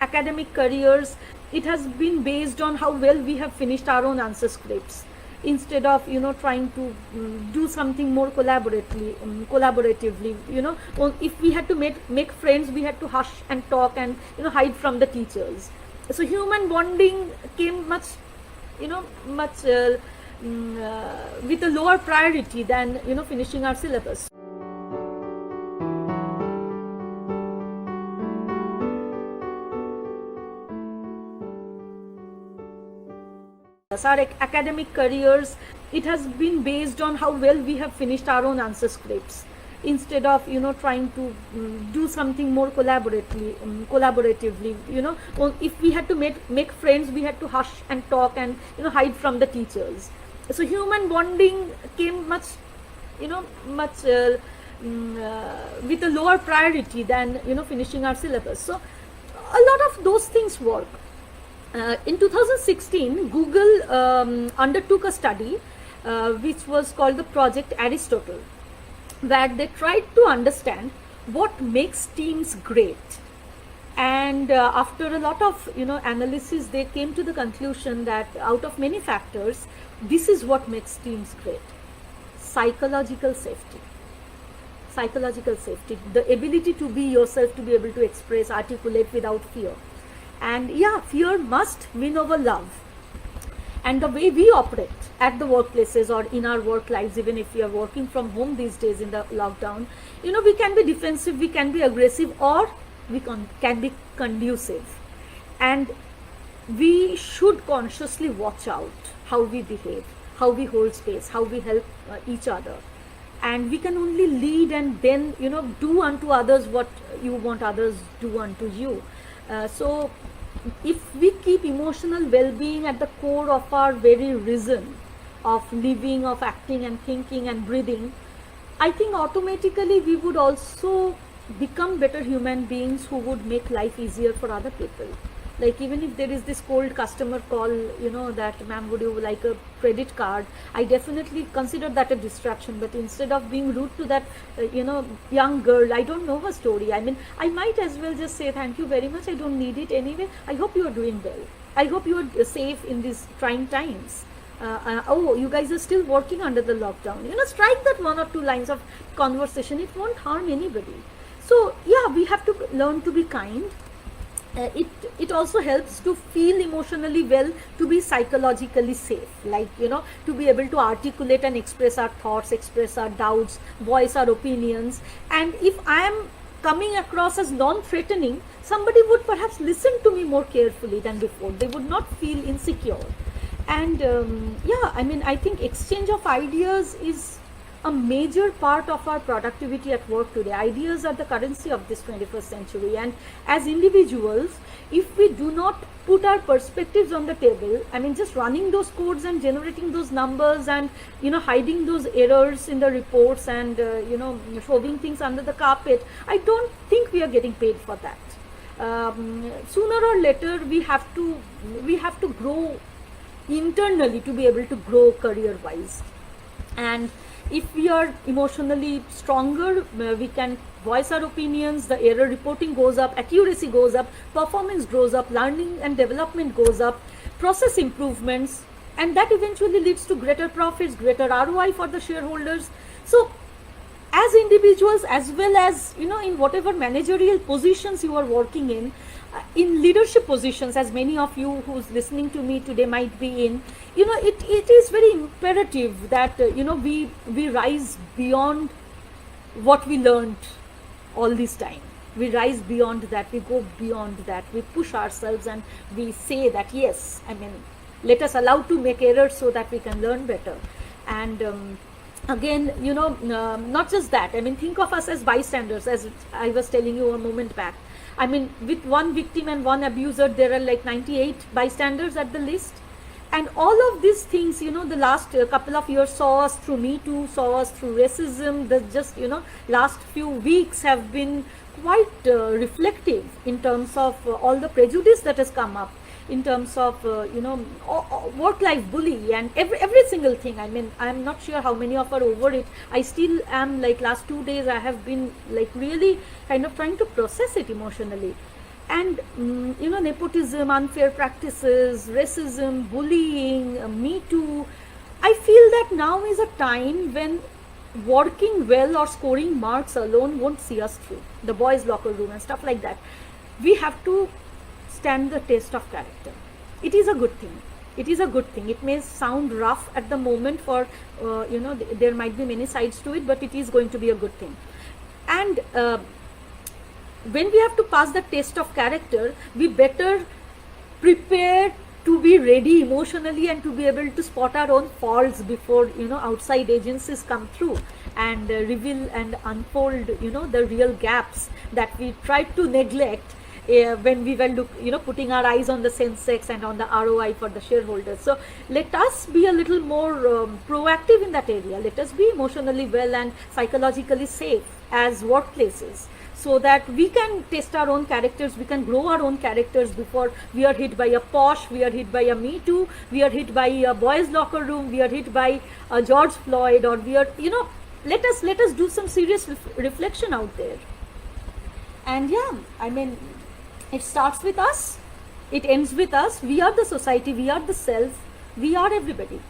academic careers, it has been based on how well we have finished our own answer scripts, instead of trying to do something more collaboratively. If we had to make friends, we had to hush and talk and hide from the teachers. So human bonding came much with a lower priority than finishing our syllabus. Our academic careers, it has been based on how well we have finished our own answer scripts, instead of trying to do something more collaboratively. If we had to make friends, we had to hush and talk and hide from the teachers. So human bonding came much with a lower priority than finishing our syllabus. So a lot of those things work. In 2016, Google undertook a study which was called the Project Aristotle, where they tried to understand what makes teams great. And after a lot of analysis, they came to the conclusion that out of many factors, this is what makes teams great: psychological safety. Psychological safety, the ability to be yourself, to be able to express, articulate without fear. And yeah, fear must win over love. And the way we operate at the workplaces or in our work lives, even if we are working from home these days in the lockdown, we can be defensive, we can be aggressive, or we can be conducive. And we should consciously watch out how we behave, how we hold space, how we help each other. And we can only lead and then do unto others what you want others do unto you. So if we keep emotional well-being at the core of our very reason of living, of acting and thinking and breathing, I think automatically we would also become better human beings who would make life easier for other people. Like, even if there is this cold customer call, that ma'am, would you like a credit card, I definitely consider that a distraction. But instead of being rude to that young girl, I don't know her story, I mean, I might as well just say thank you very much, I don't need it anyway, I hope you are doing well, I hope you are safe in these trying times. Oh, you guys are still working under the lockdown. Strike that one or two lines of conversation, it won't harm anybody. So yeah, we have to learn to be kind. It also helps to feel emotionally well, to be psychologically safe, like to be able to articulate and express our thoughts, express our doubts, voice our opinions. And if I am coming across as non-threatening, somebody would perhaps listen to me more carefully than before. They would not feel insecure. And yeah, I mean, I think exchange of ideas is a major part of our productivity at work today. Ideas are the currency of this 21st century. And as individuals, if we do not put our perspectives on the table, I mean, just running those codes and generating those numbers and hiding those errors in the reports and shoving things under the carpet, I don't think we are getting paid for that. Sooner or later, we have to grow internally to be able to grow career wise. And if we are emotionally stronger, we can voice our opinions, the error reporting goes up, accuracy goes up, performance grows up, learning and development goes up, process improvements, and that eventually leads to greater profits, greater ROI for the shareholders. So as individuals, as well as in whatever managerial positions you are working in leadership positions, as many of you who's listening to me today might be in, it is very imperative that we rise beyond what we learned all this time. We rise beyond that, we go beyond that, we push ourselves, and we say that yes, I mean, let us allow to make errors so that we can learn better. And again, not just that, I mean, think of us as bystanders, as I was telling you a moment back. I mean, with one victim and one abuser, there are like 98 bystanders at the list. And all of these things, the last couple of years saw us through Me Too, saw us through racism. The just, last few weeks have been quite reflective in terms of all the prejudice that has come up, in terms of, work-life bully and every single thing. I mean, I'm not sure how many of are over it. I still am, like, last 2 days, I have been, like, really kind of trying to process it emotionally. And nepotism, unfair practices, racism, bullying, Me Too. I feel that now is a time when working well or scoring marks alone won't see us through. The boys' locker room and stuff like that. We have to stand the test of character. It is a good thing. It is a good thing. It may sound rough at the moment for, there might be many sides to it, but it is going to be a good thing. And when we have to pass the test of character, we better prepare to be ready emotionally and to be able to spot our own faults before outside agencies come through and reveal and unfold the real gaps that we tried to neglect when we were putting our eyes on the Sensex and on the ROI for the shareholders. So let us be a little more proactive in that area. Let us be emotionally well and psychologically safe as workplaces, so that we can test our own characters, we can grow our own characters before we are hit by a Posh, we are hit by a Me Too, we are hit by a boys' locker room, we are hit by George Floyd, or we are, let us do some serious reflection out there. And yeah, I mean, it starts with us, it ends with us. We are the society, we are the self, we are everybody.